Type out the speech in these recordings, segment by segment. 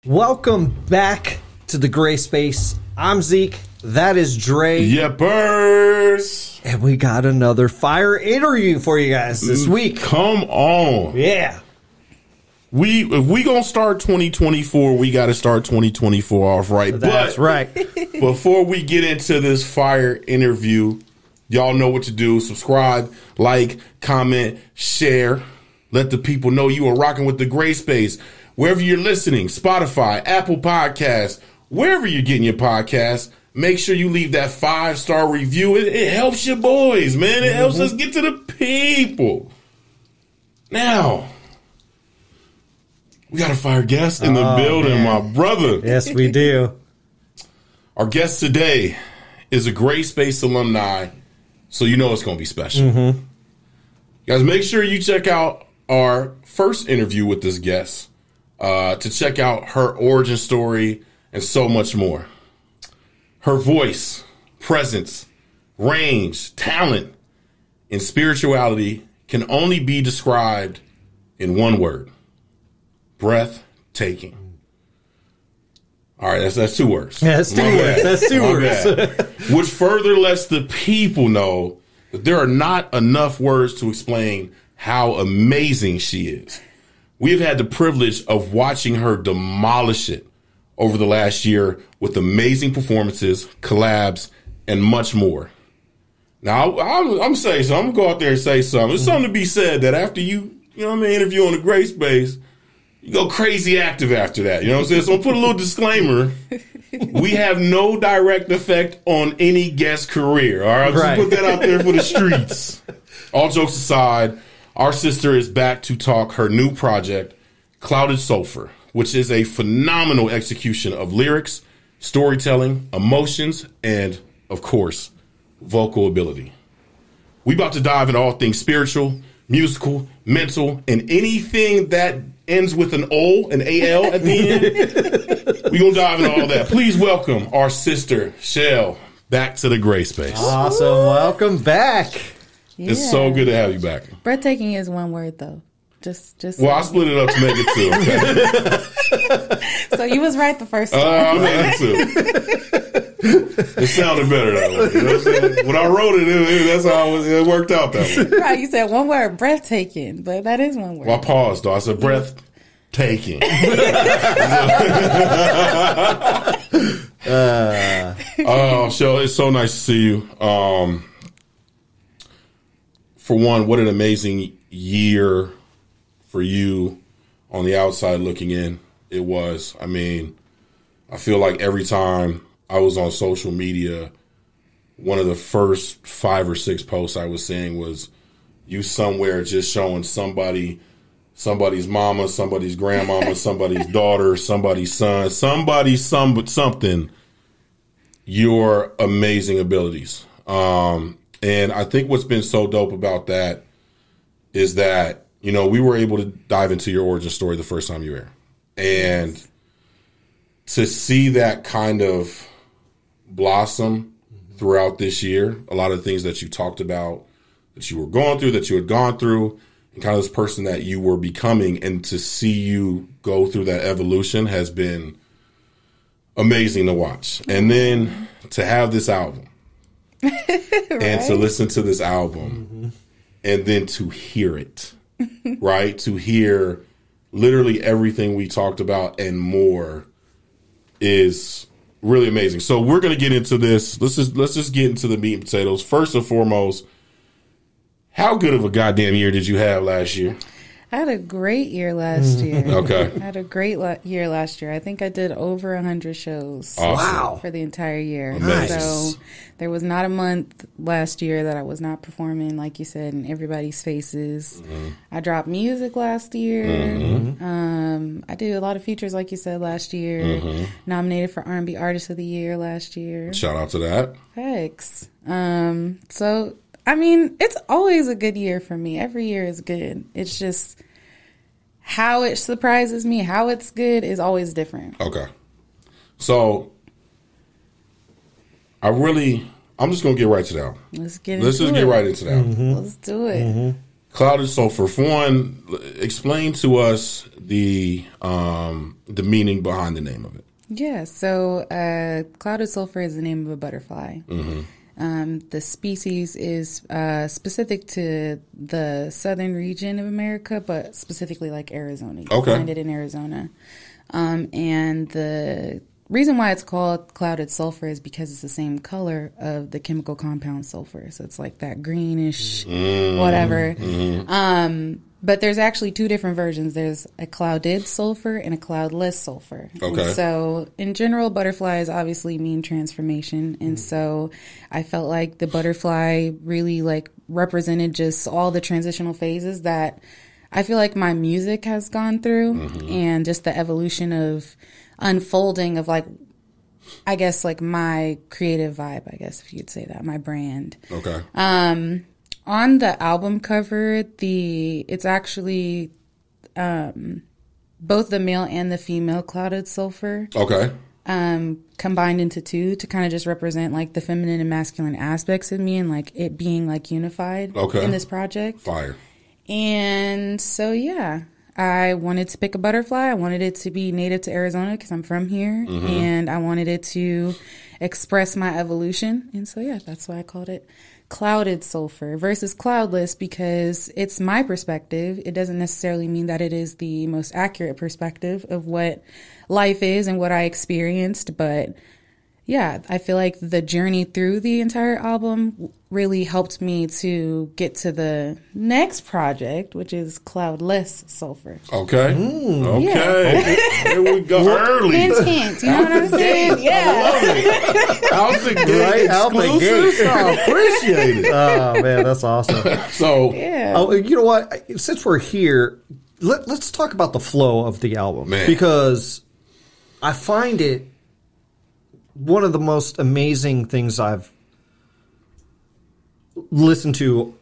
Welcome back to the Gray Space. I'm Zeke. That is Dre. Yepers. And we got another fire interview for you guys this week. Come on. Yeah. If we gonna start 2024, we got to start 2024 off right. That's right. Before we get into this fire interview, y'all know what to do. Subscribe, like, comment, share. Let the people know you are rocking with the Gray Space. Wherever you're listening, Spotify, Apple Podcasts, wherever you're getting your podcasts, make sure you leave that 5-star review. It helps your boys, man. It helps us get to the people. Now, we got a fire guest in the building, my brother. Yes, we do. Our guest today is a Gray Space alumni, so you know it's going to be special. Guys, make sure you check out our first interview with this guest. To check out her origin story and so much more. Her voice, presence, range, talent, and spirituality can only be described in one word: breathtaking. All right, that's 2 words. Yeah, that's 2 words. That's 2 words. Which further lets the people know that there are not enough words to explain how amazing she is. We have had the privilege of watching her demolish it over the last year with amazing performances, collabs, and much more. Now, I'm saying something. I'm going to go out there and say something. There's something to be said that after interview on the Gray Space, you go crazy active after that. You know what I'm saying? So I'll put a little disclaimer. We have no direct effect on any guest career. All right? Just put that out there for the streets. All jokes aside, our sister is back to talk her new project, Clouded Sulpher, which is a phenomenal execution of lyrics, storytelling, emotions, and, of course, vocal ability. We about to dive into all things spiritual, musical, mental, and anything that ends with an O, an A-L at the end. We're going to dive into all that. Please welcome our sister, Chelle, back to the Gray Space. Awesome. Welcome back. Yeah. It's so good to have you back. Breathtaking is one word, though. Just. Well, I split it up to make it 2. Okay? So you was right the first time. I made it 2. It sounded better that way. You know what I'm saying? When I wrote it, that's how it worked out that way. Right, you said one word, breathtaking, but that is one word. Well, I paused, though. I said breathtaking. Oh, Chelle, it's so nice to see you. For one, what an amazing year for you on the outside looking in. It was. I mean, I feel like every time I was on social media, one of the first 5 or 6 posts I was seeing was you somewhere just showing somebody's mama, somebody's grandmama, somebody's daughter, somebody's son, something, your amazing abilities. And I think what's been so dope about that is that, we were able to dive into your origin story the first time you were here. And to see that kind of blossom throughout this year, a lot of things that you talked about, that you were going through, that you had gone through, and kind of this person that you were becoming, and to see you go through that evolution has been amazing to watch. And then to have this album. And to listen to this album and then to hear it, right? To hear literally everything we talked about and more is really amazing. So we're going to get into this. Let's just get into the meat and potatoes. First and foremost, how good of a goddamn year did you have last year? I had a great year last year. Okay. I had a great year last year. I think I did over 100 shows. Awesome. Wow. For the entire year. Nice. So there was not a month last year that I was not performing, like you said, in everybody's faces. I dropped music last year. I did a lot of features, like you said, last year. Nominated for R&B Artist of the Year last year. Shout out to that. Thanks. So, I mean, it's always a good year for me. Every year is good. It's just how it surprises me, how it's good is always different. Okay. So I'm just going to get right to that. Let's get Let's into just it. get right into that. Let's do it. Clouded Sulpher. For one, explain to us the meaning behind the name of it. Yeah, so clouded sulfur is the name of a butterfly. The species is specific to the southern region of America, but specifically like Arizona. You can find it in Arizona. And the reason why it's called clouded sulfur is because it's the same color of the chemical compound sulfur. So it's like that greenish, whatever. But there's actually two different versions. There's a clouded sulfur and a cloudless sulfur. Okay. And so in general, butterflies obviously mean transformation. And so I felt like the butterfly really like represented just all the transitional phases that I feel like my music has gone through and just the evolution of unfolding of like, I guess like my creative vibe, I guess if you could say that, my brand. Okay. On the album cover, it's actually both the male and the female clouded sulfur. Okay. Combined into two to kind of just represent like the feminine and masculine aspects of me and like it being like unified in this project. Fire. And so, yeah, I wanted to pick a butterfly. I wanted it to be native to Arizona because I'm from here. And I wanted it to express my evolution. And so, yeah, that's why I called it clouded sulfur versus cloudless because it's my perspective. It doesn't necessarily mean that it is the most accurate perspective of what life is and what I experienced. But yeah, I feel like the journey through the entire album really helped me to get to the next project, which is cloudless sulfur. Okay. Okay. Yeah. Here we go. Early. Hint. You know what I'm saying? Yeah. Out the gate. Right out the Exclusives? gate. I appreciate it. Oh, man, that's awesome. So, Yeah. Oh, you know what? Since we're here, let's talk about the flow of the album. Man. Because I find it one of the most amazing things I've listened to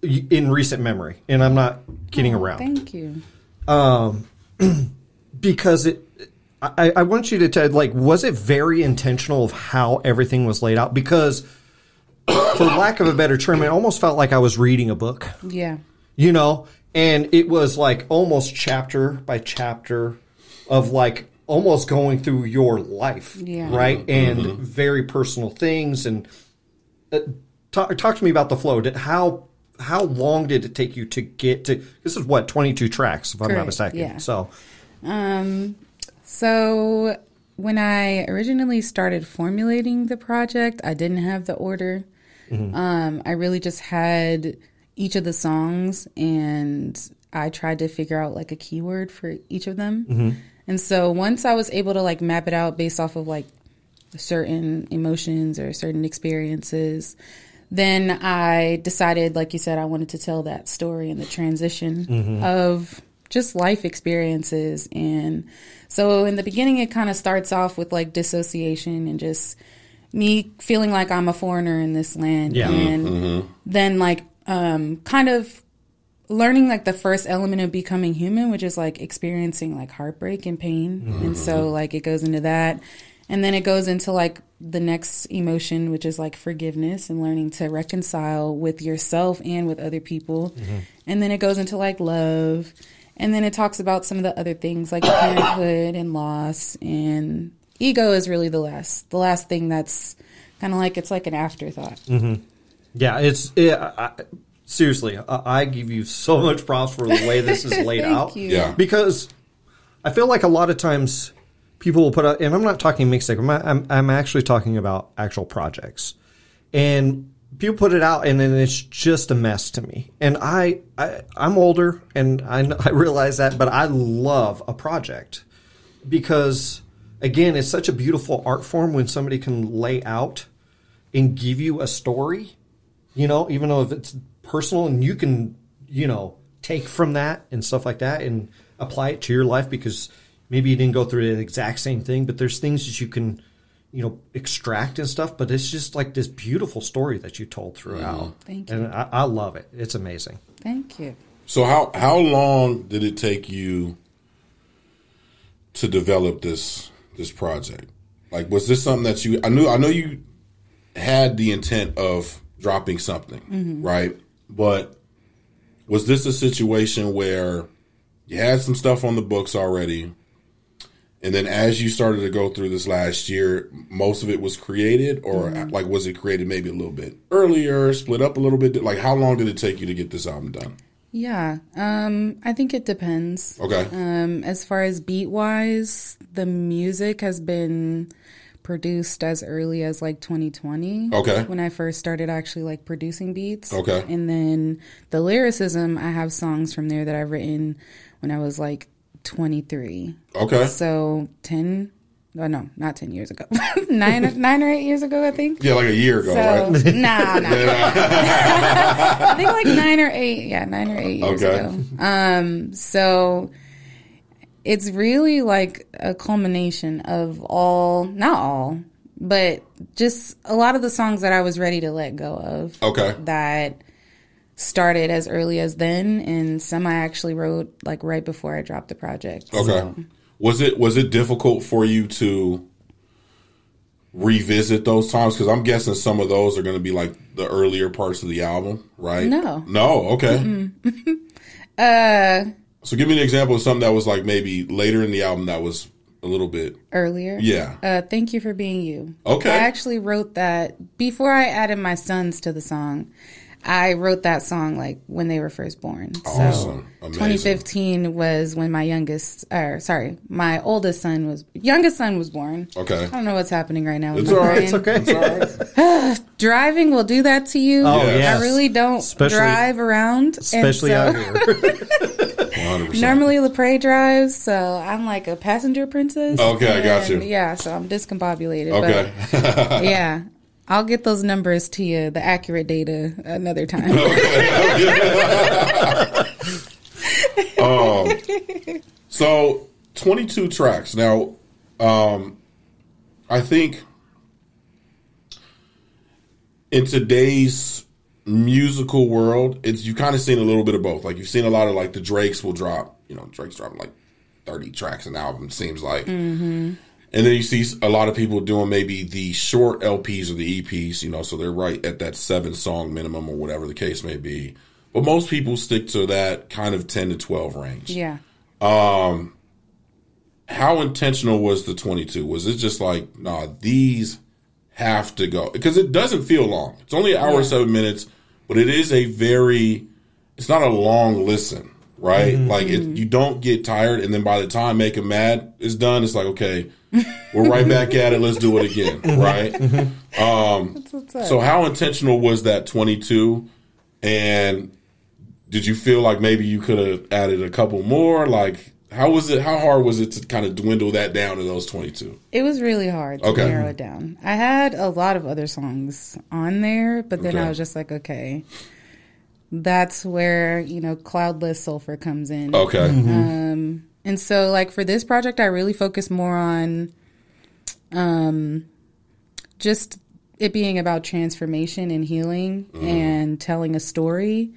in recent memory. And I'm not kidding around. Thank you. Because I want you to tell, like, was it very intentional of how everything was laid out? Because, for lack of a better term, it almost felt like I was reading a book. Yeah. You know? And it was like almost chapter by chapter of like almost going through your life. Yeah. Right? And very personal things. And talk to me about the flow. How long did it take you to get to, this is what, 22 tracks, if I'm not mistaken. Yeah. So when I originally started formulating the project, I didn't have the order. I really just had each of the songs and I tried to figure out like a keyword for each of them. And so once I was able to like map it out based off of like certain emotions or certain experiences, then I decided, like you said, I wanted to tell that story and the transition of just life experiences. And so in the beginning, it kind of starts off with like dissociation and just me feeling like I'm a foreigner in this land. Yeah. And then like kind of learning like the first element of becoming human, which is like experiencing like heartbreak and pain. And so like it goes into that. And then it goes into like the next emotion, which is like forgiveness and learning to reconcile with yourself and with other people. And then it goes into like love. And then it talks about some of the other things like parenthood and loss, and ego is really the last thing that's kind of like, it's like an afterthought. Yeah, seriously, I give you so much props for the way this is laid out. you. yeah. Because I feel like a lot of times people will put out, and I'm not talking mixtape, I'm actually talking about actual projects. And people put it out, and then it's just a mess to me. And I'm older, and I realize that, but I love a project. Because, again, it's such a beautiful art form when somebody can lay out and give you a story, you know, even though if it's personal, and you can, you know, take from that and stuff like that and apply it to your life, because maybe you didn't go through the exact same thing, but there's things that you can, you know, extract and stuff. But it's just like this beautiful story that you told throughout. Thank you. And I love it. It's amazing. Thank you. So how long did it take you to develop this project? Like, was this something that I know you had the intent of dropping something, right? But Was this a situation where you had some stuff on the books already, and then as you started to go through this last year, most of it was created, or like was it created maybe a little bit earlier, split up a little bit? Like, how long did it take you to get this album done? Yeah, I think it depends. Okay. As far as beat wise, the music has been produced as early as like 2020. Okay. When I first started actually like producing beats. Okay. And then the lyricism, I have songs from there that I've written when I was like 23. Okay. So no, not 10 years ago. 9 or 8 years ago, I think. Yeah, like a year ago, So, right? Nah. I think like 9 or 8 years ago. So it's really like a culmination of not all, but just a lot of the songs that I was ready to let go of. Okay. That started as early as then, and some I actually wrote like right before I dropped the project. Okay. So. Was it difficult for you to revisit those times? Because I'm guessing some of those are going to be like the earlier parts of the album, right? No. Okay. So give me an example of something that was like maybe later in the album that was a little bit Earlier. Yeah. Thank You for Being You. Okay. I actually wrote that before I added my sons to the song. I wrote that song like when they were first born. Awesome. So Amazing. 2015 was when my my youngest son was born. Okay. I don't know what's happening right now with It's my all right. brain. It's okay. It's all right. Driving will do that to you. Oh, Yeah. yes. I really don't drive around. Especially and out here. 100%. Normally Lepre drives, so I'm like a passenger princess. Okay, I got And, you. Yeah, so I'm discombobulated. Okay. But yeah, I'll get those numbers to you, the accurate data, another time. So 22 tracks. Now, I think in today's musical world, you've kind of seen a little bit of both. Like you've seen a lot of like the Drakes will drop, Drake's dropping like 30 tracks an album, seems like. Mm-hmm. And then you see a lot of people doing maybe the short LPs or the EPs, so they're right at that 7-song minimum or whatever the case may be. But most people stick to that kind of 10 to 12 range. Yeah. How intentional was the 22? Was it just like, nah, these have to go? Because it doesn't feel long. It's only an hour and 7 minutes, but it is it's not a long listen, right? Mm-hmm. Like you don't get tired, and then by the time Make 'Em Mad is done, it's like, okay, we're right back at it. Let's do it again, right? So how intentional was that 22? And did you feel like maybe you could have added a couple more? Like, how hard was it to kind of dwindle that down to those 22? It was really hard to narrow it down. I had a lot of other songs on there, but then I was just like, okay, that's where, Cloudless Sulpher comes in. Okay. And so, like, for this project, I really focused more on just it being about transformation and healing and telling a story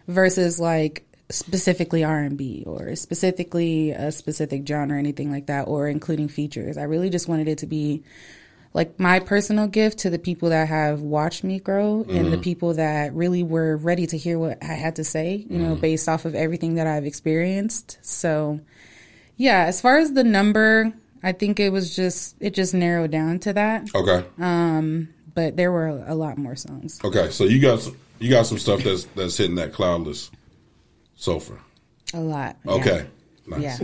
versus, like, specifically R&B or specifically a specific genre or anything like that, or including features. I really just wanted it to be, like, my personal gift to the people that have watched me grow and the people that really were ready to hear what I had to say, based off of everything that I've experienced. So, yeah, as far as the number, I think it just narrowed down to that. Okay. But there were a lot more songs. Okay, so you got some stuff that's hitting that Cloudless Sulpher. A lot. Okay. Nice. Yeah.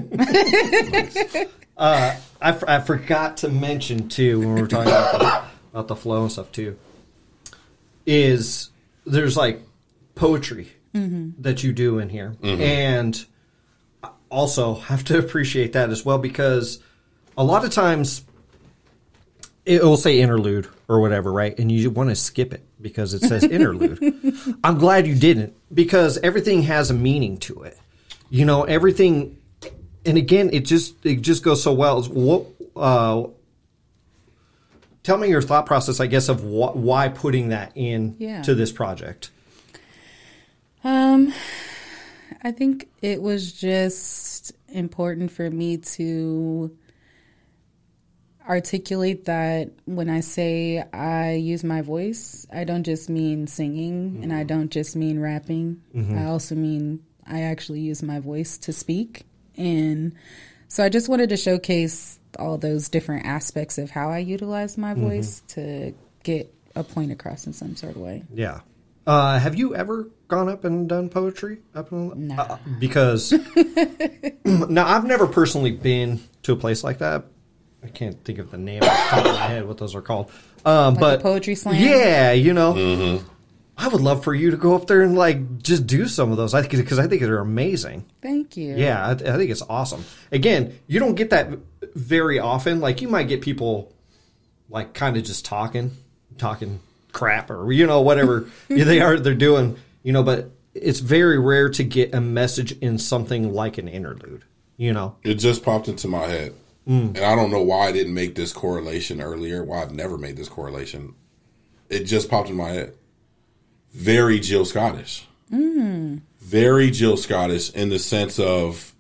Nice. I forgot to mention too when we were talking about the flow and stuff too. Is there's like poetry that you do in here, and also have to appreciate that as well, because a lot of times it will say interlude or whatever, right? And you want to skip it because it says interlude. I'm glad you didn't, because everything has a meaning to it. Everything, and again, it just goes so well. Tell me your thought process, I guess, of why putting that in to this project. I think it was just important for me to. articulate that when I say I use my voice, I don't just mean singing and I don't just mean rapping. I also mean I actually use my voice to speak. And so I just wanted to showcase all those different aspects of how I utilize my voice to get a point across in some sort of way. Yeah. Have you ever gone up and done poetry? No. Because now I've never personally been to a place like that. I can't think of the name off the top of my head what those are called. But a poetry slam? Yeah, you know. I would love for you to go up there and like just do some of those because I think they're amazing. Thank you. Yeah, I think it's awesome. Again, you don't get that very often. Like you might get people like kind of just talking crap or whatever they're doing, but it's very rare to get a message in something like an interlude. It just popped into my head, and I don't know why I didn't make this correlation earlier. Why I've never made this correlation. It just popped in my head. Very Jill Scottish. Very Jill Scottish in the sense of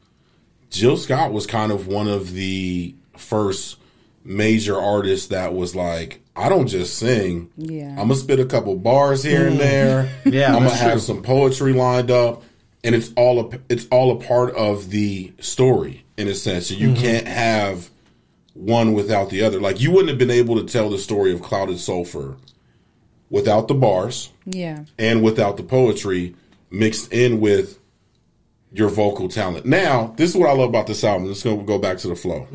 Jill Scott was kind of one of the first major artists that was like, I don't just sing. Yeah. I'm going to spit a couple bars here and there. Yeah, I'm going to have some poetry lined up. And it's all a part of the story in a sense. So you can't have one without the other. Like you wouldn't have been able to tell the story of Clouded Sulpher without the bars. Yeah. And without the poetry mixed in with your vocal talent. Now, this is what I love about this album. Let's go back to the flow.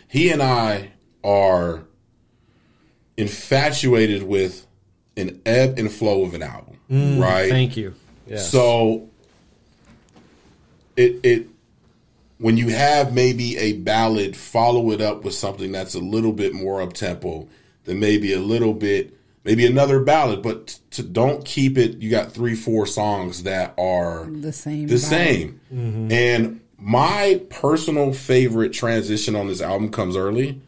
He and I are infatuated with an ebb and flow of an album, right? Thank you. Yes. So it when you have maybe a ballad, follow it up with something that's a little bit more up tempo, then maybe maybe another ballad, but don't keep it. You got 3-4 songs that are the same. And my personal favorite transition on this album comes early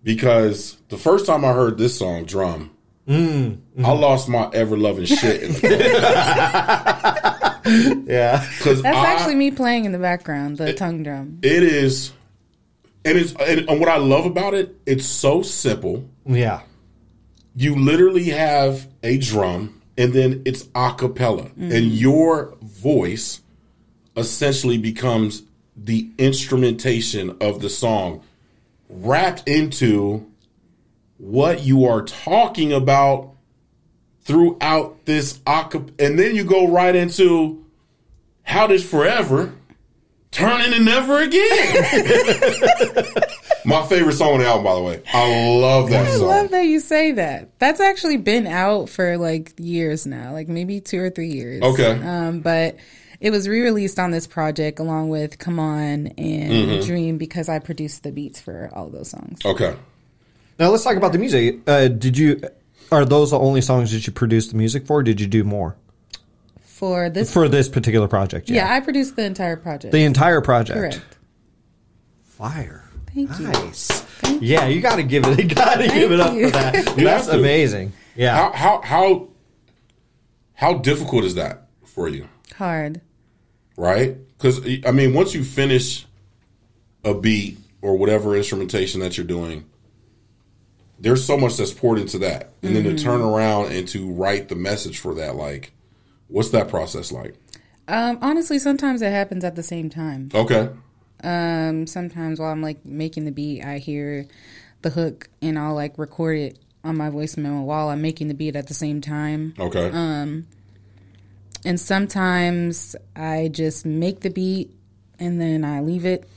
because the first time I heard this song, Drum, I lost my ever loving shit in the car. Yeah, that's actually me playing in the background, the tongue drum. It is, and what I love about it, it's so simple. Yeah. You literally have a drum, and then it's a cappella. And your voice essentially becomes the instrumentation of the song, wrapped into what you are talking about throughout this a cappella. And then you go right into how does forever turn into never again. My favorite song on the album, by the way. I love that song. I love that you say that. That's actually been out for like years now, like maybe 2 or 3 years. Okay. But it was re-released on this project along with Come On and Dream because I produced the beats for all of those songs. Okay. Now let's talk about the music. Are those the only songs that you produced the music for? Or did you do more? For this particular project, yeah, I produced the entire project. The entire project. Correct. Fire. Thank you. Nice. Thank you. Yeah, you got to give it. You got to give it up for that. That's amazing. Yeah. How difficult is that for you? Hard. Right? Because I mean, once you finish a beat or whatever instrumentation that you're doing, there's so much that's poured into that, and then to turn around and to write the message for that, like, what's that process like? Honestly, sometimes it happens at the same time. Okay. Sometimes while I'm like making the beat, I hear the hook and I'll like record it on my voice memo while I'm making the beat at the same time. Okay. And sometimes I just make the beat and then I leave it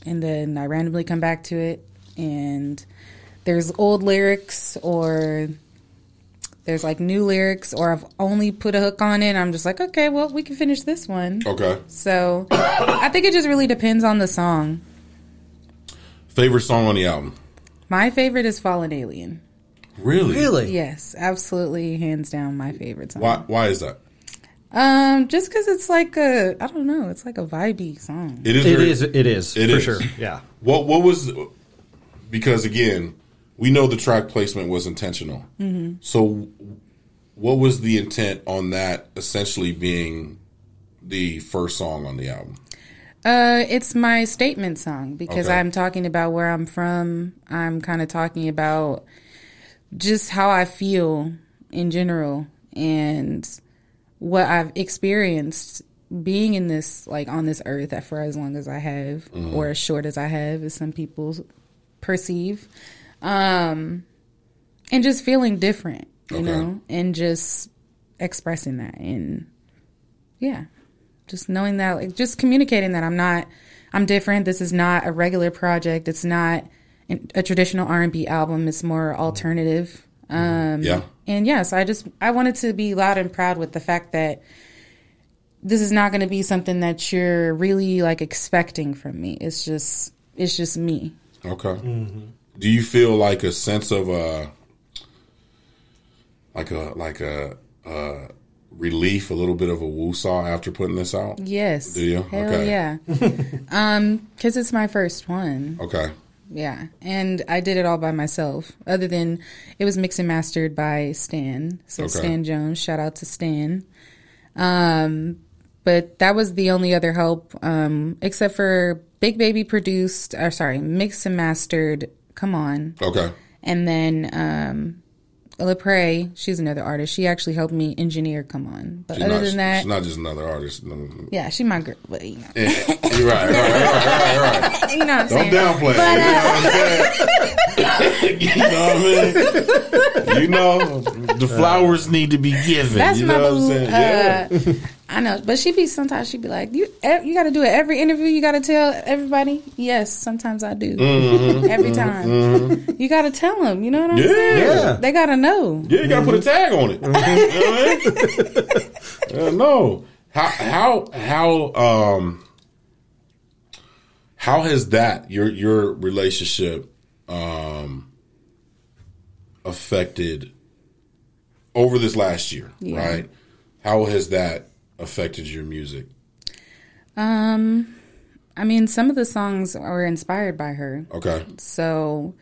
and then I randomly come back to it and there's old lyrics or there's like new lyrics or I've only put a hook on it. I'm just like, okay, well, we can finish this one. Okay. So I think it just really depends on the song. Favorite song on the album? My favorite is Fallen Alien. Really? Really? Yes, absolutely, hands down my favorite song. Why is that? Just because it's like I don't know, it's like a vibey song. It is for sure. Yeah. What was, because again, we know the track placement was intentional. So what was the intent on that essentially being the first song on the album? It's my statement song because Okay. I'm talking about where I'm from. I'm kind of talking about just how I feel in general and what I've experienced being in this, like on this earth for as long as I have, or as short as I have, as some people perceive. And just feeling different, you know, and just expressing that. And yeah, just knowing that, like, just communicating that I'm different. This is not a regular project. It's not a traditional R&B album. It's more alternative. And yes, I wanted to be loud and proud with the fact that this is not going to be something that you're really like expecting from me. It's just me. Okay. Do you feel like a sense of relief, a little bit of a woosah after putting this out? Yes. Do you? Hell Okay. yeah. 'Cause it's my first one. Okay. Yeah. And I did it all by myself. Other than it was mixed and mastered by Stan. So Stan Jones, shout out to Stan. But that was the only other help, except for Big Baby mixed and mastered Come On. Okay. And then Lepre, she's another artist. She actually helped me engineer Come On. But other than that, she's not just another artist. No. yeah, she my girl. But you know, You're right. you know what I'm saying. Don't downplay it. You know what I mean? You know, the flowers need to be given. That's you my know what I'm boo. saying? Yeah. I know, but sometimes she'd be like, you got to do it every interview. You got to tell everybody. Yes, sometimes I do. Every time. You got to tell them. You know what I'm saying? Yeah. They got to know. Yeah, you gotta put a tag on it. You know what I mean? No. How has that your relationship affected over this last year? Yeah. Right? How has that affected your music? I mean, some of the songs were inspired by her. Okay. So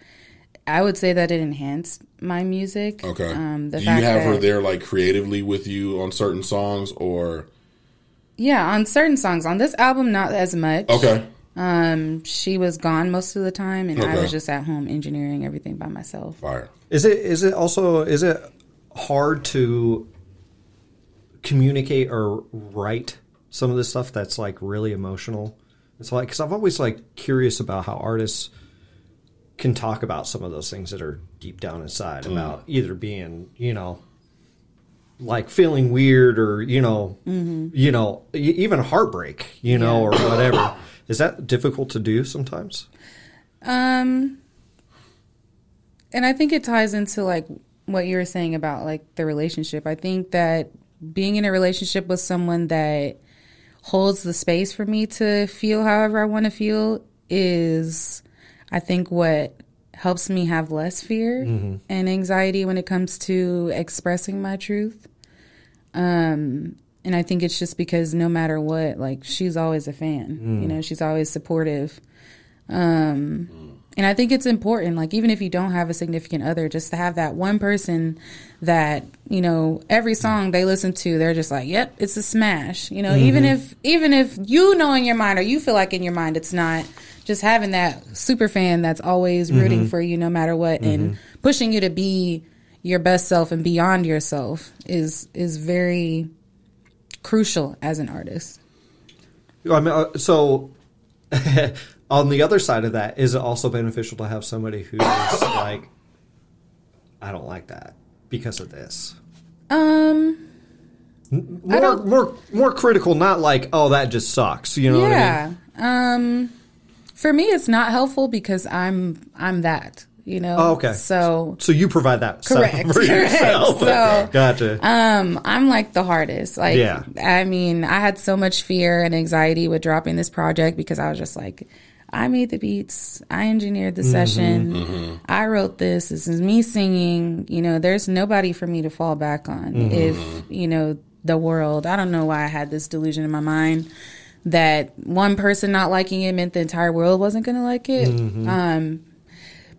I would say that it enhanced my music. Okay. Do you have her there like creatively with you on certain songs or? Yeah, on certain songs. On this album, not as much. Okay. She was gone most of the time, and I Okay. was just at home engineering everything by myself. Fire. Is it hard to communicate or write some of this stuff that's like really emotional? It's like, because I've always like curious about how artists can talk about some of those things that are deep down inside about either being, you know, like feeling weird or, you know, even heartbreak, you know, or whatever. Is that difficult to do sometimes? And I think it ties into like what you were saying about like the relationship. I think that being in a relationship with someone that holds the space for me to feel however I want to feel is, I think, what helps me have less fear and anxiety when it comes to expressing my truth. And I think it's just because no matter what, like, she's always a fan. You know, she's always supportive. And I think it's important, like, even if you don't have a significant other, just to have that one person that, you know, every song they listen to, they're just like, yep, it's a smash. You know, even if you know in your mind or you feel like in your mind it's not, just having that super fan that's always rooting for you no matter what and pushing you to be your best self and beyond yourself is very crucial as an artist. I mean, so on the other side of that, is it also beneficial to have somebody who's like, I don't like that because of this? More critical, not like, oh, that just sucks. You know what I mean? For me, it's not helpful because I'm that. You know. Oh, okay. So you provide that correct. for yourself. So, gotcha. I'm like the hardest. Like, yeah. I mean, I had so much fear and anxiety with dropping this project because I was just like, I made the beats, I engineered the session, I wrote this. This is me singing. You know, there's nobody for me to fall back on. If you know the world, I don't know why I had this delusion in my mind that one person not liking it meant the entire world wasn't going to like it.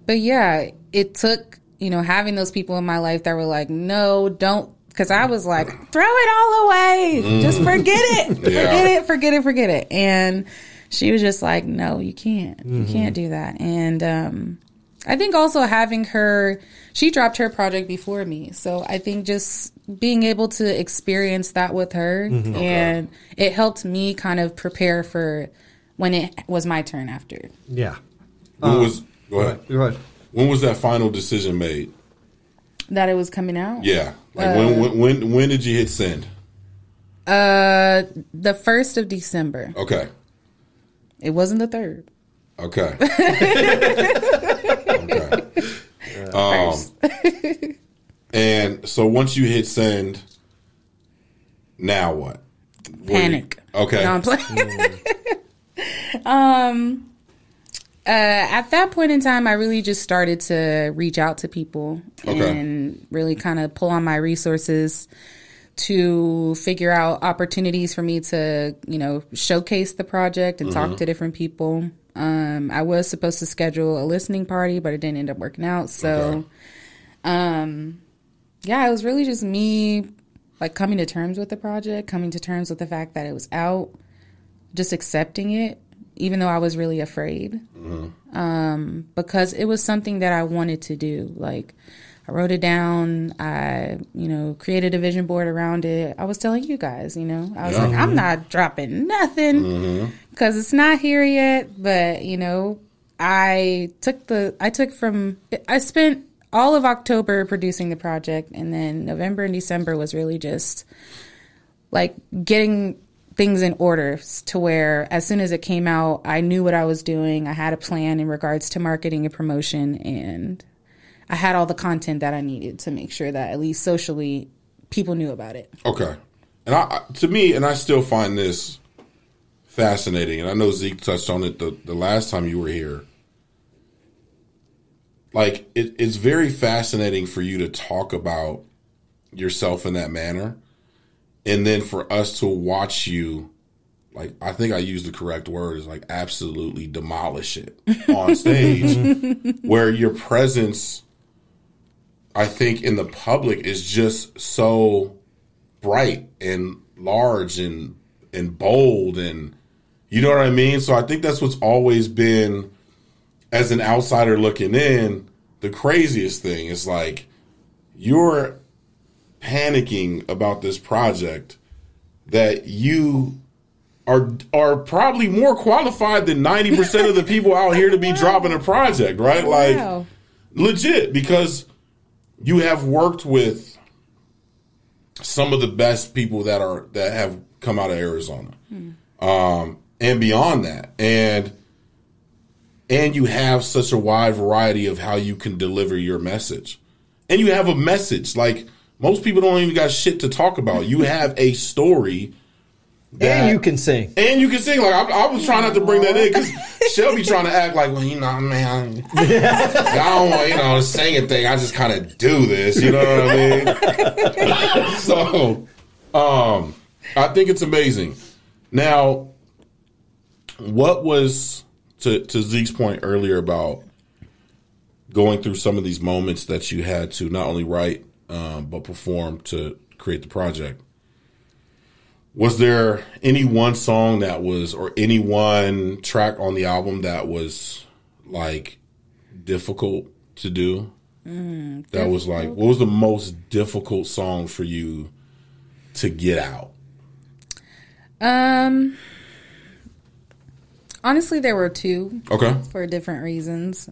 But yeah, it took, you know, having those people in my life that were like, no, don't, because I was like, throw it all away. Just forget it. Forget it. And she was just like, no, you can't. You can't do that. And I think also having her, she dropped her project before me. So I think just being able to experience that with her, and it helped me kind of prepare for when it was my turn after. Yeah. Go ahead. Go ahead. When was that final decision made? That it was coming out? Yeah. Like when did you hit send? The 1st of December. Okay. It wasn't the 3rd. Okay. Okay. And so once you hit send, now what? Panic. Okay. No, I'm playing. At that point in time, I really just started to reach out to people and really kind of pull on my resources to figure out opportunities for me to, showcase the project and talk to different people. I was supposed to schedule a listening party, but it didn't end up working out. So, it was really just me, like, coming to terms with the project, coming to terms with the fact that it was out, just accepting it, even though I was really afraid, because it was something that I wanted to do. Like, I wrote it down. I, created a vision board around it. I was telling you guys, I was like, I'm not dropping nothing because it's not here yet. But, I spent all of October producing the project, and then November and December was really just like getting things in order to where as soon as it came out, I knew what I was doing. I had a plan in regards to marketing and promotion, and I had all the content that I needed to make sure that at least socially people knew about it. Okay. And I still find this fascinating, and I know Zeke touched on it the last time you were here. Like, it's very fascinating for you to talk about yourself in that manner, and then for us to watch you, like, I think I used the correct word, is like absolutely demolish it on stage, where your presence, I think, in the public is just so bright and large and bold, and you know what I mean? So I think that's what's always been, as an outsider looking in, the craziest thing is like you're panicking about this project that you are probably more qualified than 90% of the people out here to be dropping a project, right? Wow. Like, legit, because you have worked with some of the best people that have come out of Arizona, and beyond that, and you have such a wide variety of how you can deliver your message, and you have a message. Like, most people don't even got shit to talk about. You have a story. And you can sing. And you can sing. Like, I was trying not to bring that in because Shelby trying to act like, well, man, I don't want, the singing thing. I just kind of do this. You know what I mean? So, I think it's amazing. Now, what was, to Zeke's point earlier about going through some of these moments that you had to not only write, but perform to create the project, was there any one song that was, or any one track on the album that was like difficult to do? That was like, what was the most difficult song for you to get out? Honestly, there were two. Okay. For different reasons.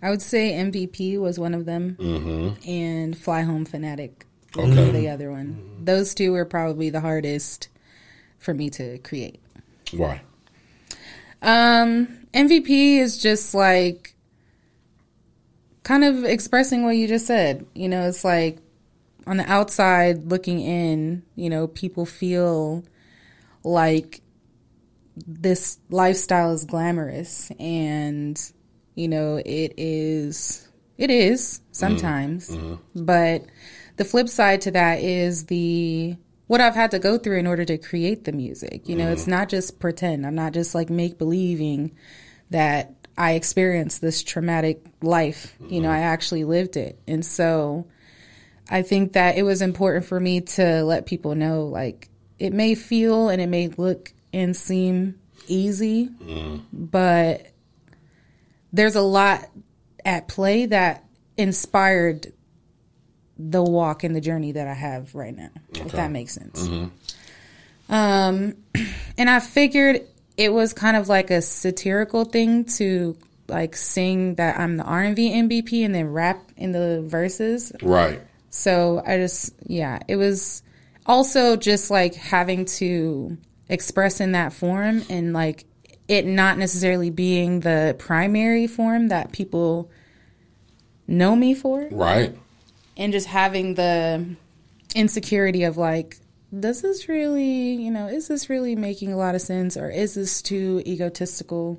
I would say MVP was one of them, and Fly Home Fanatic was the other one. Those two were probably the hardest for me to create. Why? MVP is just like kind of expressing what you just said. It's like on the outside looking in, people feel like this lifestyle is glamorous, and it is sometimes, but the flip side to that is what I've had to go through in order to create the music. It's not just pretend. I'm not just like make believing that I experienced this traumatic life. I actually lived it. And so I think that it was important for me to let people know, like, it may feel and it may look and seem easy, but there's a lot at play that inspired the walk and the journey that I have right now, if that makes sense. And I figured it was kind of like a satirical thing to like sing that I'm the R&B MVP and then rap in the verses. Right. So I just, it was also just like having to express in that form and like it not necessarily being the primary form that people know me for. Right. And just having the insecurity of like, does this really, is this really making a lot of sense or is this too egotistical?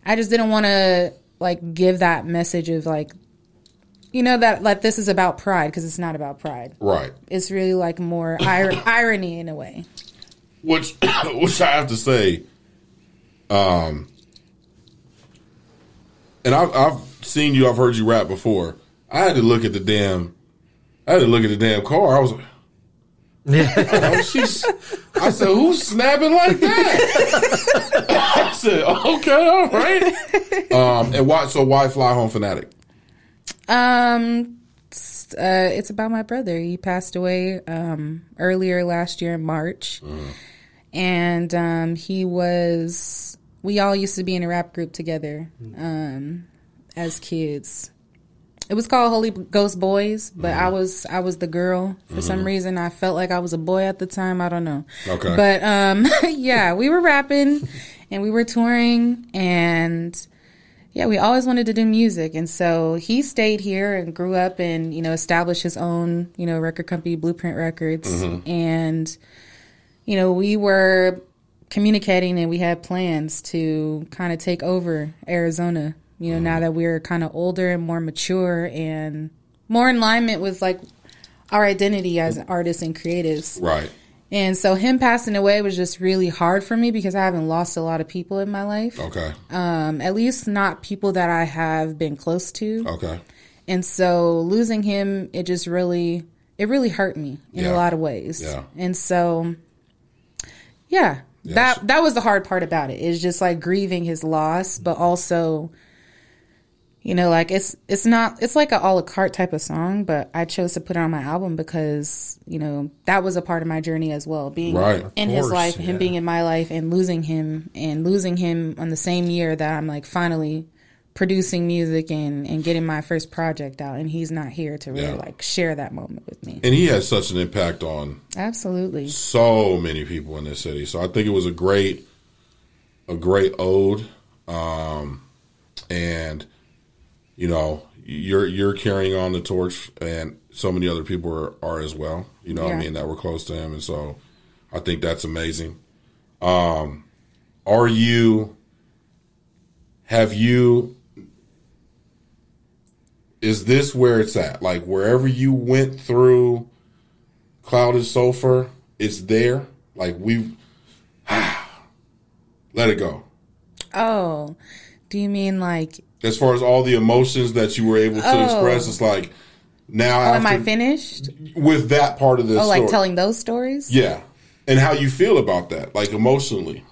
I just didn't want to like give that message of like, that like this is about pride because it's not about pride. Right. It's really like more irony in a way. Which I have to say, and I've seen you, I've heard you rap before. I had to look at the damn car. I was like, I said, who's snapping like that? I said, okay, all right. And why Fly Home Fanatic? It's about my brother. He passed away earlier last year in March. And we all used to be in a rap group together as kids. It was called Holy Ghost Boys, but I was the girl. For some reason, I felt like I was a boy at the time. I don't know. Okay. But, we were rapping and we were touring and, we always wanted to do music. And so he stayed here and grew up and, established his own, record company, Blueprint Records. And, we were communicating and we had plans to kind of take over Arizona. Now that we're kind of older and more mature and more in alignment with like our identity as artists and creatives. Right. And so him passing away was just really hard for me because I haven't lost a lot of people in my life. Okay. At least not people that I have been close to. Okay. And so losing him, it really hurt me in a lot of ways. Yeah. And so, that was the hard part about it, is just like grieving his loss, but also, like it's like an a la carte type of song, but I chose to put it on my album because, that was a part of my journey as well. Being in his life, him being in my life and losing him on the same year that I'm like finally producing music and getting my first project out, and he's not here to really like share that moment with me. And he has such an impact on absolutely so many people in this city. So I think it was a great ode. And you're carrying on the torch, and so many other people are as well. What I mean, that were close to him, and so I think that's amazing. Is this where it's at? Like wherever you went through Clouded Sulpher, it's there. Like we've let it go. Oh, do you mean like? As far as all the emotions that you were able to express, it's like now. Am I finished with that part of the story? Like telling those stories? Yeah, and how you feel about that, like emotionally.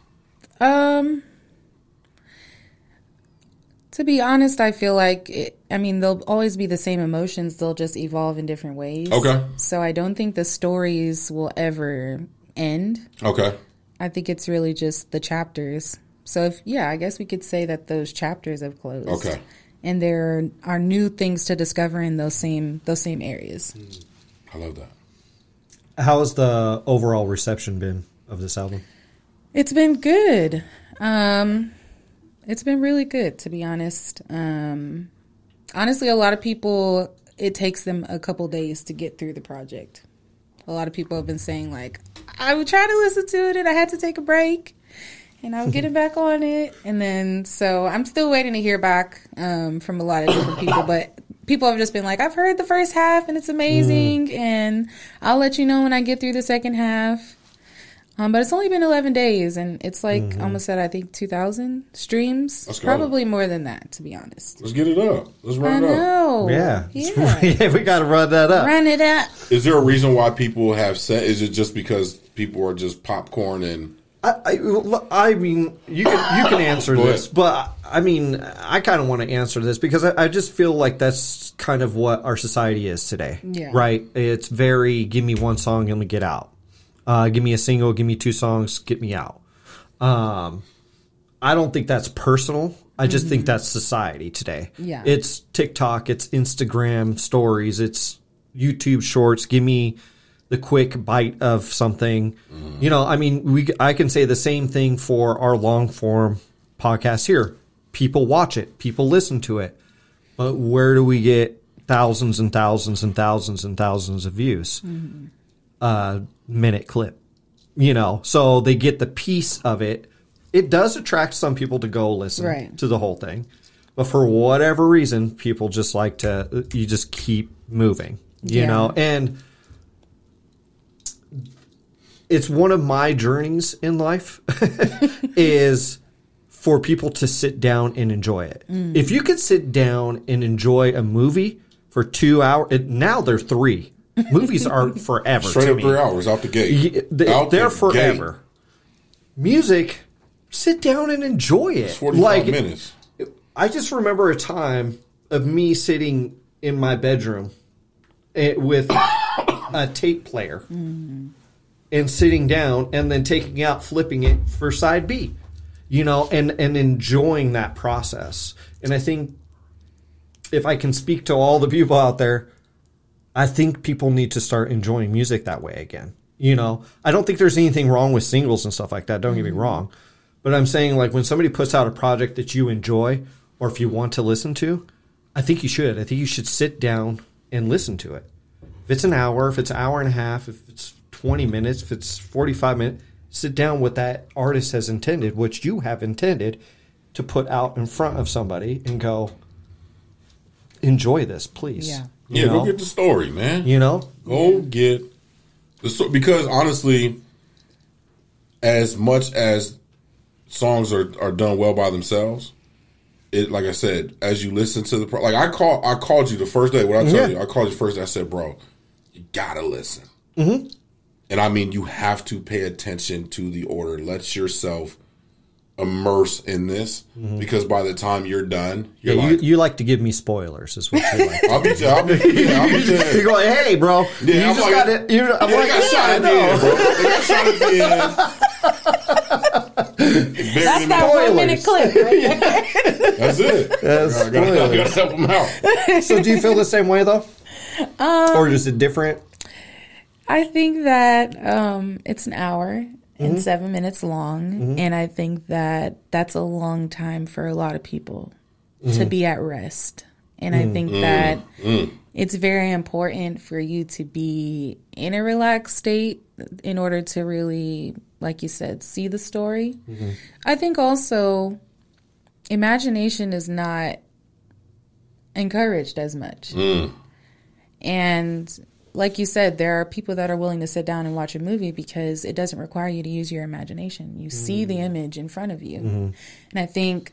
To be honest, I feel like they'll always be the same emotions. They'll just evolve in different ways. Okay. So I don't think the stories will ever end. Okay. I think it's really just the chapters. So I guess we could say that those chapters have closed. Okay. And there are new things to discover in those same areas. I love that. How has the overall reception been of this album? It's been good. It's been really good, to be honest. Honestly, a lot of people, it takes them a couple days to get through the project. A lot of people have been saying, like, I would try to listen to it and I had to take a break. And I'm getting back on it. And then, so I'm still waiting to hear back from a lot of different people. But people have just been like, I've heard the first half and it's amazing. And I'll let you know when I get through the second half. But it's only been 11 days. And it's like almost at, I think, 2,000 streams. Let's go. Probably more than that, to be honest. Let's get it up. Let's run it up. I know. Yeah. Yeah. We got to run that up. Run it up. Is there a reason why people have said, is it just because people are just popcorn and I mean, you can answer this, but I mean, I kind of want to answer this because I just feel like that's kind of what our society is today. Yeah. Right? It's very, give me one song and get out. Give me a single, give me 2 songs, get me out. I don't think that's personal. I just think that's society today. Yeah. It's TikTok, it's Instagram stories, it's YouTube shorts. Give me the quick bite of something. You know, I mean, I can say the same thing for our long form podcast here. People watch it, people listen to it, but where do we get thousands and thousands and thousands and thousands of views? Minute clip, you know, so they get the piece of it. It does attract some people to go listen to the whole thing, but for whatever reason, people just like to, you just keep moving, you know, and it's one of my journeys in life is for people to sit down and enjoy it. If you could sit down and enjoy a movie for 2 hours, now they're 3. Movies are forever. Straight up 3 hours out the gate. They're forever. Gate. Music, sit down and enjoy it. It's 45 minutes. I just remember a time of me sitting in my bedroom with a tape player. And sitting down and then taking out, flipping it for side B, you know, and enjoying that process. And I think if I can speak to all the people out there, I think people need to start enjoying music that way again. You know, I don't think there's anything wrong with singles and stuff like that. Don't get me wrong. But I'm saying, like, when somebody puts out a project that you enjoy or if you want to listen to, I think you should. I think you should sit down and listen to it. If it's an hour, if it's an hour and a half, if it's 20 minutes, if it's 45 minutes, sit down with that artist has intended, which you have intended to put out in front of somebody and go, enjoy this, please. Yeah, go get the story, man. You know? Go get the story. Because honestly, as much as songs are done well by themselves, it, like I said, as you listen to the like I called you the first day. What I tell you, I called you first day. I said, bro, you gotta listen. And I mean, you have to pay attention to the order. Let yourself immerse in this because by the time you're done, you're like, you like to give me spoilers, is what you like. I'll be You're going, hey, bro. Yeah, you just got it. I'm they like, got shot at the end, bro. They got shot at the end. That's that 1 minute clip right there. That's it. I gotta help them out. So do you feel the same way, though? Or is it different? I think that it's an hour and 7 minutes long, and I think that that's a long time for a lot of people to be at rest. And I think that it's very important for you to be in a relaxed state in order to really, like you said, see the story. I think also imagination is not encouraged as much. And like you said, there are people that are willing to sit down and watch a movie because it doesn't require you to use your imagination. You see the image in front of you. And I think,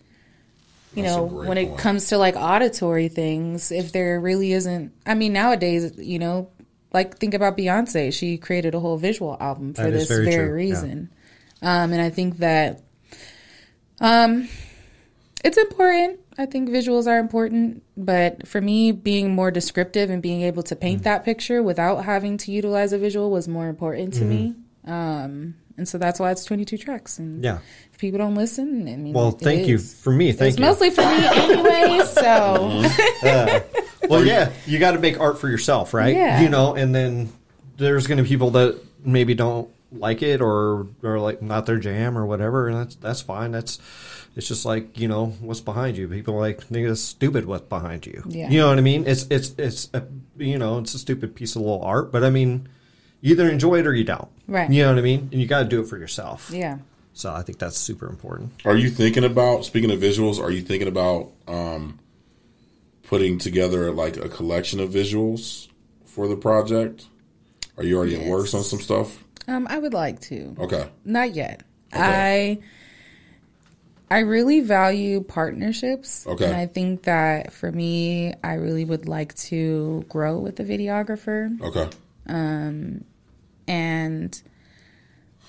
you know, when it comes to like auditory things, if there really isn't, I mean, nowadays, you know, like think about Beyonce. She created a whole visual album for this very reason. And I think that it's important. I think visuals are important, but for me, being more descriptive and being able to paint that picture without having to utilize a visual was more important to me. And so that's why it's 22 tracks. And if people don't listen, I mean, well, thank you for me. Thank you. It's mostly for me anyway. So, well, yeah, you got to make art for yourself, right? Yeah. You know, and then there's going to be people that maybe don't like it or like not their jam or whatever, and that's fine. It's just like, you know, what's behind you. People are like, nigga, it's stupid what's behind you. Yeah. You know what I mean? It's a, you know, it's a stupid piece of little art, but I mean, you either enjoy it or you don't. Right. You know what I mean? And you got to do it for yourself. Yeah. So I think that's super important. Are you thinking about, speaking of visuals, are you thinking about putting together like a collection of visuals for the project? Are you already in works on some stuff? I would like to. Okay. Not yet. Okay. I really value partnerships. Okay. And I think that for me, I really would like to grow with the videographer. Okay. And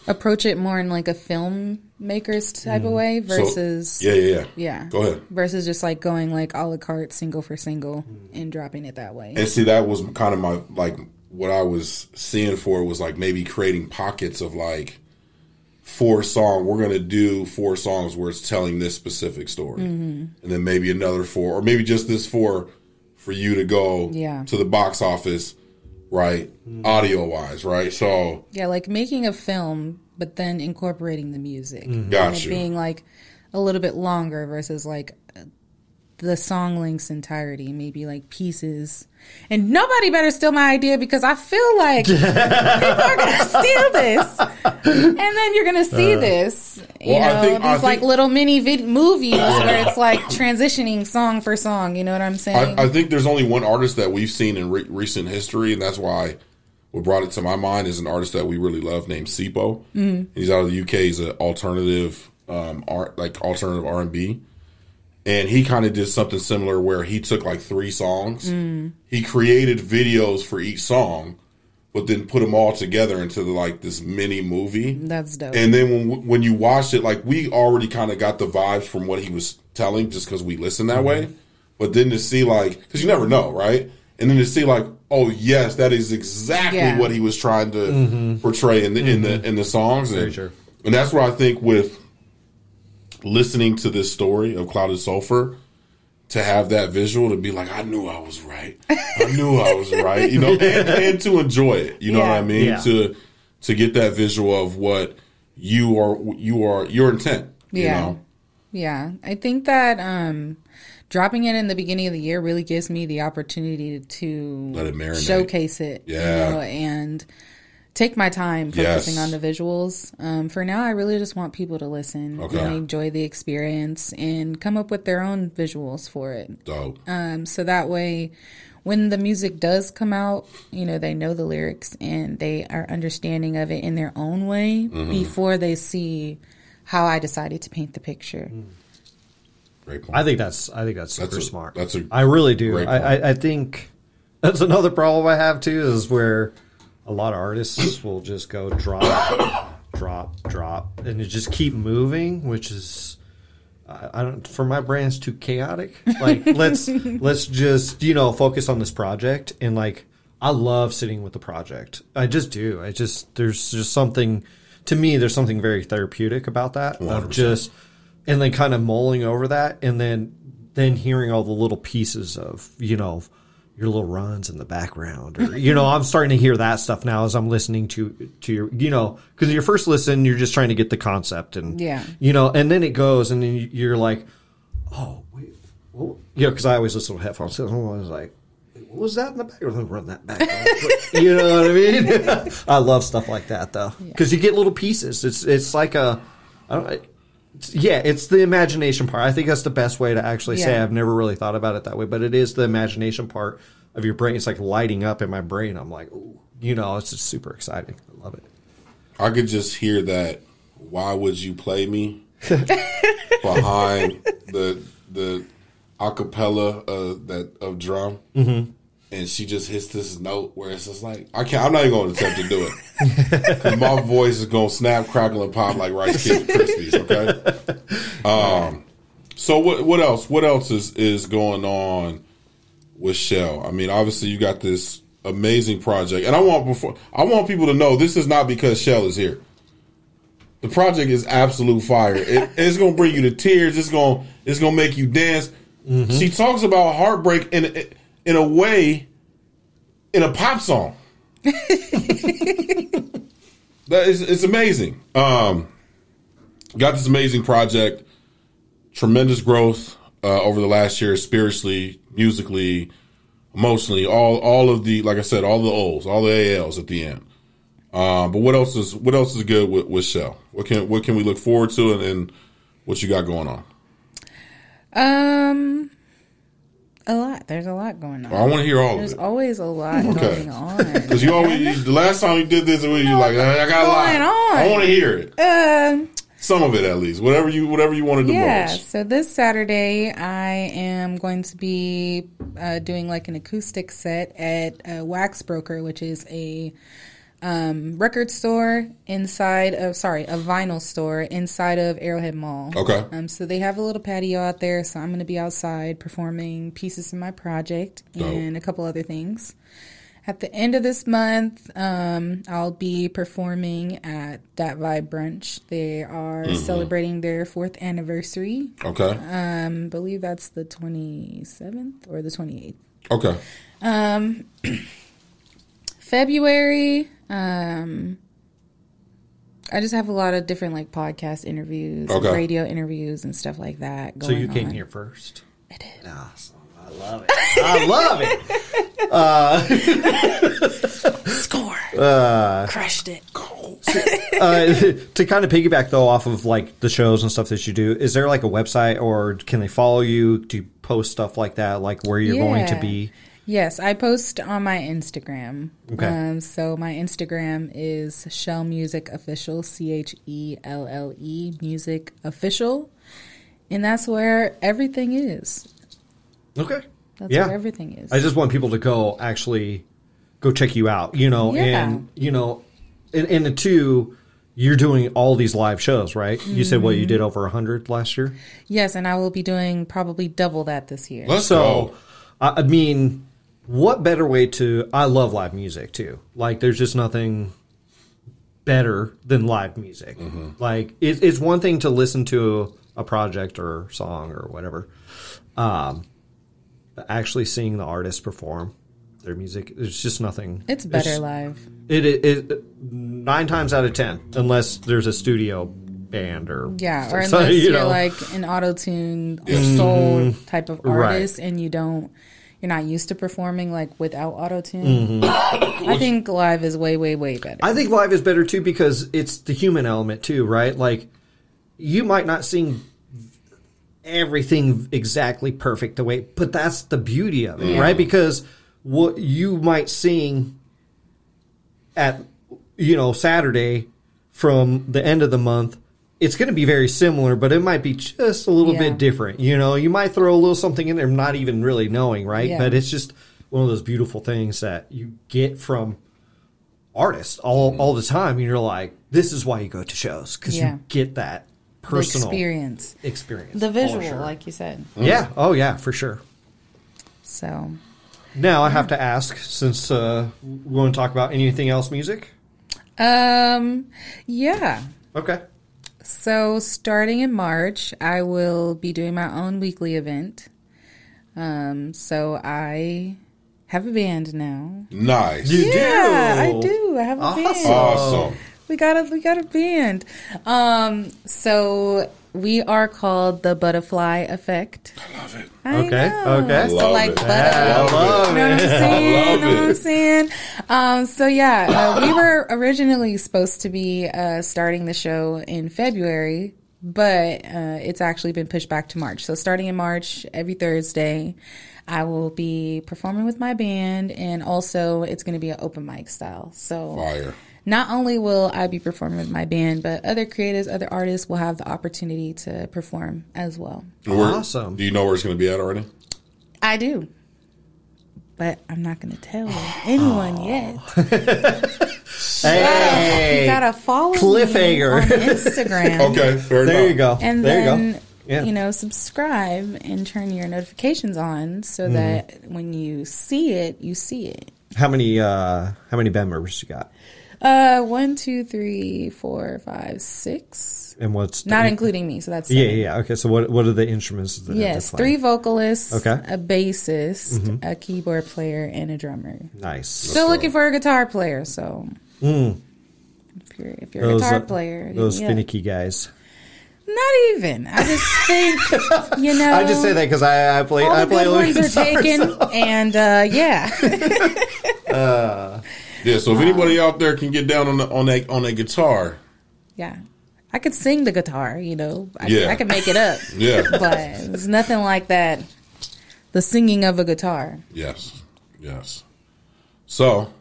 approach it more in like a filmmaker's type of way versus So, yeah. Go ahead. Versus just like going like a la carte, single for single, and dropping it that way. And see, that was kind of my like what I was seeing for was like maybe creating pockets of like 4 songs. We're gonna do 4 songs where it's telling this specific story, and then maybe another 4, or maybe just this 4 for you to go to the box office. Right, audio wise, right? So yeah, like making a film, but then incorporating the music. Got and it you. being like a little bit longer versus like the song length's entirety, maybe like pieces. And nobody better steal my idea because I feel like people are going to steal this, and then you're going to see this. You know, these like little mini movies where it's like transitioning song for song. You know what I'm saying? I think there's only one artist that we've seen in recent history, and that's why what brought it to my mind is an artist that we really love named Sipo. He's out of the UK. He's an alternative alternative R&B. And he kind of did something similar where he took like 3 songs. He created videos for each song, but then put them all together into like this mini movie. That's dope. And then when you watched it, like we already kind of got the vibes from what he was telling just because we listened that way. But then to see like, because you never know, right? And then to see like, oh yes, that is exactly what he was trying to portray in the songs. Very true. And that's where I think with listening to this story of Clouded Sulpher, to have that visual, to be like, I knew I was right. I knew I was right. You know, and to enjoy it. You know what I mean? Yeah. To get that visual of what your intent. You know? Yeah. I think that dropping it in the beginning of the year really gives me the opportunity to Let it marinate. Showcase it. Yeah. You know, and take my time focusing on the visuals. For now, I really just want people to listen and enjoy the experience and come up with their own visuals for it. Dope. So that way, when the music does come out, you know, they know the lyrics and they are understanding of it in their own way before they see how I decided to paint the picture. Great point. I think that's super smart. I really do. Great I think that's another problem I have too, is where a lot of artists will just go drop, and you just keep moving, which is, I don't. For my brain, it's too chaotic. Like let's just focus on this project, and like I love sitting with the project. I just do. There's just something to me. There's something very therapeutic about that 100%. of just, and then kind of mulling over that, and then hearing all the little pieces of your little runs in the background, or I'm starting to hear that stuff now as I'm listening to your, because your first listen, you're just trying to get the concept, and and then it goes, and then you're like, oh wait, because I always listen to headphones. So I was like, what was that in the background? Run that back. You know what I mean? I love stuff like that though, because you get little pieces. It's like it's the imagination part. I think that's the best way to actually say. I've never really thought about it that way, but it is the imagination part of your brain. It's like lighting up in my brain. I'm like, ooh, it's just super exciting. I love it. I could just hear that. Why would you play me behind the acapella of drum? And she just hits this note where it's just like, I'm not even going to attempt to do it. 'Cause my voice is going to snap, crackle, and pop like Rice Krispies, okay? So what else? What else is going on with Chelle? I mean, obviously you got this amazing project. And I want people to know this is not because Chelle is here. The project is absolute fire. It's going to bring you to tears. It's going to make you dance. She talks about heartbreak in a way, in a pop song. It's amazing. Got this amazing project, tremendous growth over the last year, spiritually, musically, emotionally, all of the, like I said, all the O's, all the ALs at the end. But what else is good with Chelle? What can we look forward to, and what you got going on? A lot. There's a lot going on. Well, I want to hear all of it. There's always a lot going on. Because you always, the last time you did this, you're like, I got a lot. I want to hear it. Some of it, at least. Whatever you want to divulge. Yeah. So this Saturday, I am going to be doing like an acoustic set at Wax Broker, which is a record store a vinyl store inside of Arrowhead Mall. Okay. So they have a little patio out there, so I'm going to be outside performing pieces in my project and a couple other things. At the end of this month, I'll be performing at That Vibe Brunch. They are celebrating their 4th anniversary. Okay. I believe that's the 27th or the 28th. Okay. February, I just have a lot of different like podcast interviews, and radio interviews, and stuff like that going on. So you came here first? I did. Awesome. I love it. I love it. Score. Crushed it. To kind of piggyback though off of like the shows and stuff that you do, is there like a website or can they follow you? Do you post stuff like that, like where you're going to be? Yes, I post on my Instagram. Okay. So my Instagram is Chelle Music Official, CHELLE Music Official, and that's where everything is. Okay. That's where everything is. I just want people to go check you out, and and the two, you're doing all these live shows, right? Mm-hmm. You said you did over 100 last year? Yes, and I will be doing probably double that this year. Let's go. I mean, what better way I love live music too. Like there's just nothing better than live music. Mm-hmm. Like it's one thing to listen to a project or song or whatever. But actually seeing the artist perform their music, there's just nothing. It's better live. It 9 times out of 10, unless there's a studio band or unless you're like an auto-tune or soul type of artist, and you're not used to performing like without auto-tune. Mm-hmm. I think live is way, way, way better. I think live is better too because it's the human element too, right? Like you might not sing everything exactly perfect the way, but that's the beauty of it, right? Because what you might sing at Saturday from the end of the month, it's going to be very similar, but it might be just a little bit different. You might throw a little something in there not even really knowing, right? Yeah. But it's just one of those beautiful things that you get from artists all the time, and you're like, this is why you go to shows, because you get that personal experience, the visual, like you said. Yeah. Oh, yeah, for sure. So now I have to ask, since we want to talk about anything else music. Yeah. Okay. So starting in March, I will be doing my own weekly event. So I have a band now. Nice. You do? I do. I have a band. Awesome. We got a band. So we are called the Butterfly Effect. I love it. Okay. So like butter. I love it. Know what I'm saying? We were originally supposed to be starting the show in February, but it's actually been pushed back to March. So starting in March, every Thursday, I will be performing with my band, and also it's going to be an open mic style. So fire. Not only will I be performing with my band, but other creatives, other artists will have the opportunity to perform as well. Awesome. Do you know where it's going to be at already? I do. But I'm not going to tell anyone yet. Hey, you got to follow cliffhanger me on Instagram. Okay, fair enough. There you go. And there then, you go. Yeah. Subscribe and turn your notifications on so that when you see it, you see it. How many band members you got? 1, 2, 3, 4, 5, 6. And what's not including me? So that's 7. Yeah. Okay, so what are the instruments? Yes, 3 vocalists. Okay. A bassist, a keyboard player, and a drummer. Nice. Still looking for a guitar player. So if you're a guitar player, those finicky guys. Not even. I just think I just say that because I play. All I the play good ones guitar, are taken, and Yeah, so if anybody out there can get down on that guitar. Yeah. I could sing the guitar, I could make it up. Yeah. But it's nothing like that. The singing of a guitar. Yes. So,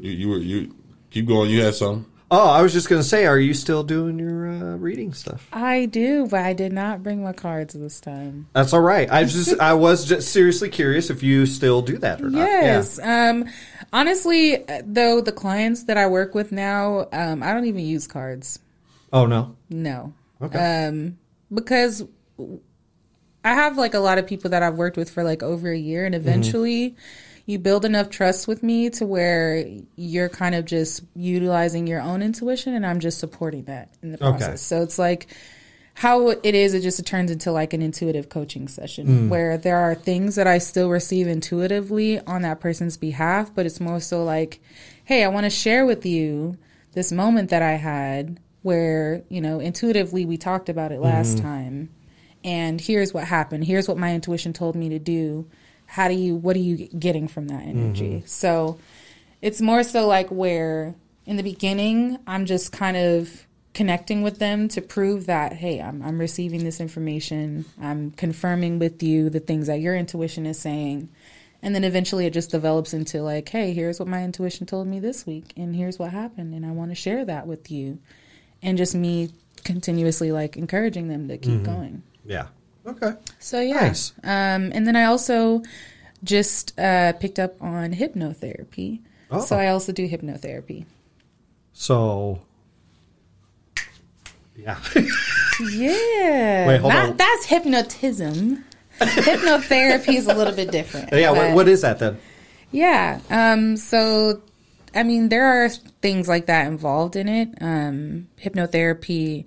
you keep going. You had some. Oh, I was just going to say, are you still doing your reading stuff? I do, but I did not bring my cards this time. That's all right. I was just seriously curious if you still do that or not. Yes. Yeah. Honestly, though, the clients that I work with now, I don't even use cards. Oh, no? No. Okay. Because I have like a lot of people that I've worked with for like over a year, and eventually you build enough trust with me to where you're kind of just utilizing your own intuition, and I'm just supporting that in the process. Okay. So it's like how it is, it turns into like an intuitive coaching session where there are things that I still receive intuitively on that person's behalf, but it's more so like, hey, I want to share with you this moment that I had where, you know, intuitively we talked about it last time, and here's what happened. Here's what my intuition told me to do. What are you getting from that energy? So it's more so like where in the beginning, I'm just kind of connecting with them to prove that, hey, I'm receiving this information. I'm confirming with you the things that your intuition is saying. And then eventually it just develops into like, hey, here's what my intuition told me this week, and here's what happened, and I want to share that with you. And just me continuously like encouraging them to keep going. Yeah. Okay. So yeah. Nice. And then I also just picked up on hypnotherapy. Oh. So I also do hypnotherapy. So, yeah. Yeah. Wait, hold on. That's hypnotism. Hypnotherapy is a little bit different. Yeah, what is that then? Yeah. So, I mean, there are things like that involved in it. Hypnotherapy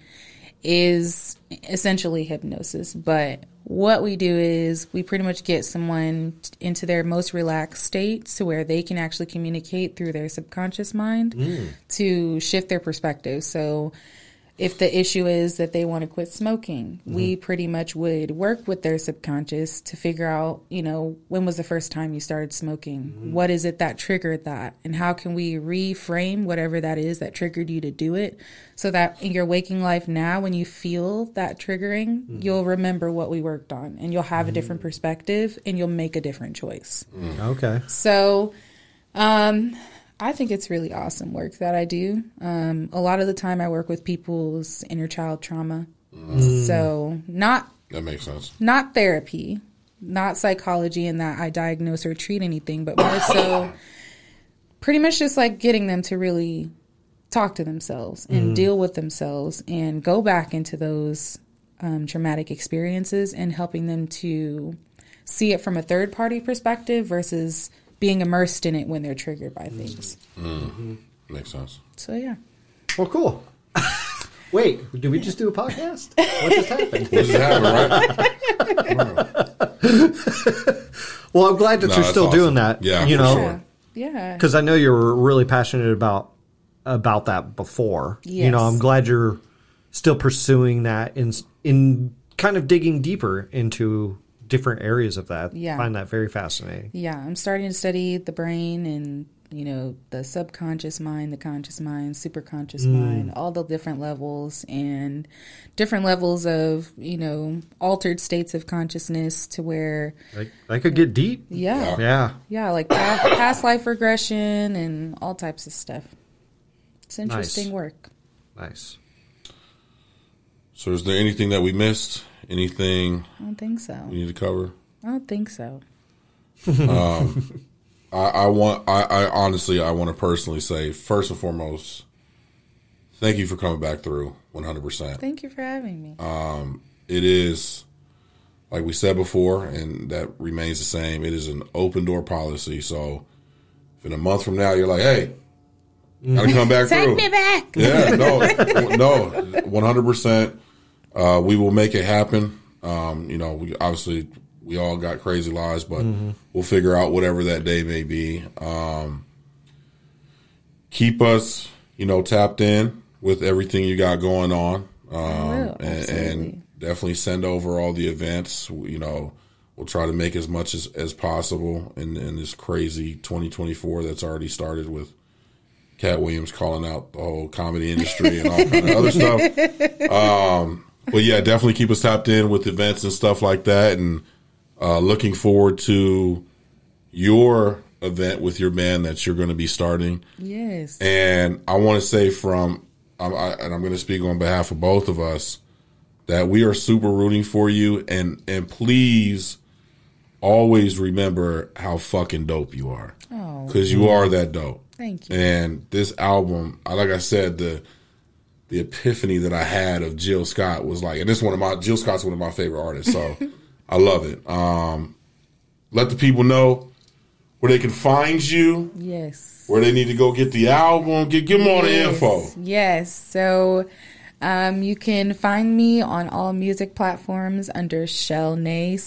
is essentially hypnosis, but what we do is we pretty much get someone into their most relaxed state to where they can actually communicate through their subconscious mind to shift their perspective. So if the issue is that they want to quit smoking, we pretty much would work with their subconscious to figure out, you know, when was the first time you started smoking? What is it that triggered that? And how can we reframe whatever that is that triggered you to do it so that in your waking life now, when you feel that triggering, you'll remember what we worked on, and you'll have a different perspective, and you'll make a different choice. Okay. So, I think it's really awesome work that I do. A lot of the time I work with people's inner child trauma. So that makes sense. Not therapy, not psychology in that I diagnose or treat anything, but more so pretty much just like getting them to really talk to themselves and deal with themselves and go back into those traumatic experiences and helping them to see it from a third party perspective versus being immersed in it when they're triggered by things. Makes sense. So, yeah. Well, cool. Wait, did we just do a podcast? What just happened? This is happening, right? Well, I'm glad that you're still awesome. doing that. Yeah, you for know, sure. Yeah. because I know you were really passionate about that before. You know, Yes. I'm glad you're still pursuing that in kind of digging deeper into different areas of that. Yeah. I find that very fascinating. Yeah, I'm starting to study the brain and, you know, the subconscious mind, the conscious mind, superconscious mind, all the different levels and different levels of, you know, altered states of consciousness to where... I could get deep. Yeah, Yeah. like past life regression and all types of stuff. It's interesting Nice. work. Nice. So is there anything that we missed? Anything I don't think so. we need to cover? I don't think so. I honestly want to personally say, first and foremost, thank you for coming back through 100%. Thank you for having me. It is, like we said before, and that remains the same, it is an open door policy. So if in a month from now you're like, hey, gotta come back through. Take me back. Yeah, no, 100%. We will make it happen. You know, we all got crazy lives, but we'll figure out whatever that day may be. Keep us, you know, tapped in with everything you got going on. And definitely send over all the events. You know, we'll try to make as much as possible in this crazy 2024 that's already started with Cat Williams calling out the whole comedy industry and all kind of other stuff. But yeah, definitely keep us tapped in with events and stuff like that. And looking forward to your event with your band that you're going to be starting. Yes. And I want to say and I'm going to speak on behalf of both of us, that we are super rooting for you. And please, always remember how fucking dope you are. Oh, Because you are that dope. thank you. And this album, like I said, the epiphany that I had of Jill Scott was like, and Jill Scott's one of my favorite artists, so I love it. Let the people know where they can find you. Yes. Where they need to go get the album. Give them all the info. Yes. So you can find me on all music platforms under Chelle Nae,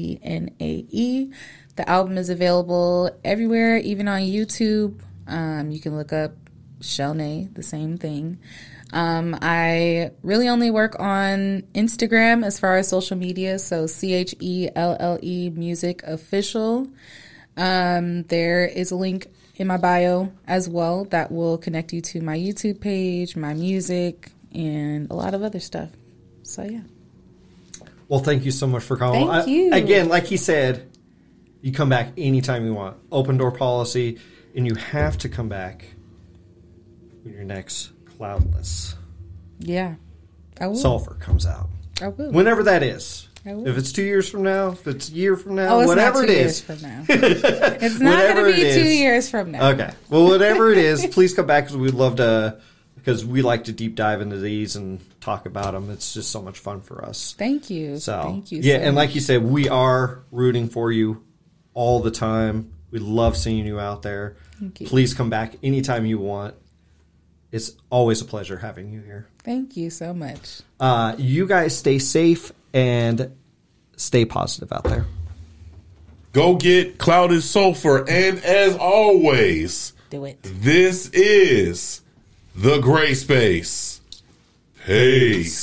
CHELLENAE. The album is available everywhere, even on YouTube. You can look up Chelle Nae, the same thing. I really only work on Instagram as far as social media, so CHELLE Music Official. There is a link in my bio as well that will connect you to my YouTube page, my music, and a lot of other stuff. So, yeah. Well, thank you so much for calling. Thank you. Again, like he said, you come back anytime you want. Open door policy, and you have to come back when your next Cloudless Yeah. I will. Sulpher comes out. I will. Whenever that is. I will. If it's 2 years from now, if it's a year from now, It's whatever not 2 it years is. from now. It's not Whatever going to be it 2 is. years from now. Okay. Well, whatever it is, please come back because we'd love to, because we like to deep dive into these and talk about them. It's just so much fun for us. Thank you. So, Thank you. yeah, so and like much. you said, we are rooting for you all the time. We love seeing you out there. Thank you. Please come back anytime you want. It's always a pleasure having you here. Thank you so much. You guys stay safe and stay positive out there. Go get Clouded Sulpher. And as always, Do it. this is The Gray Space. Peace.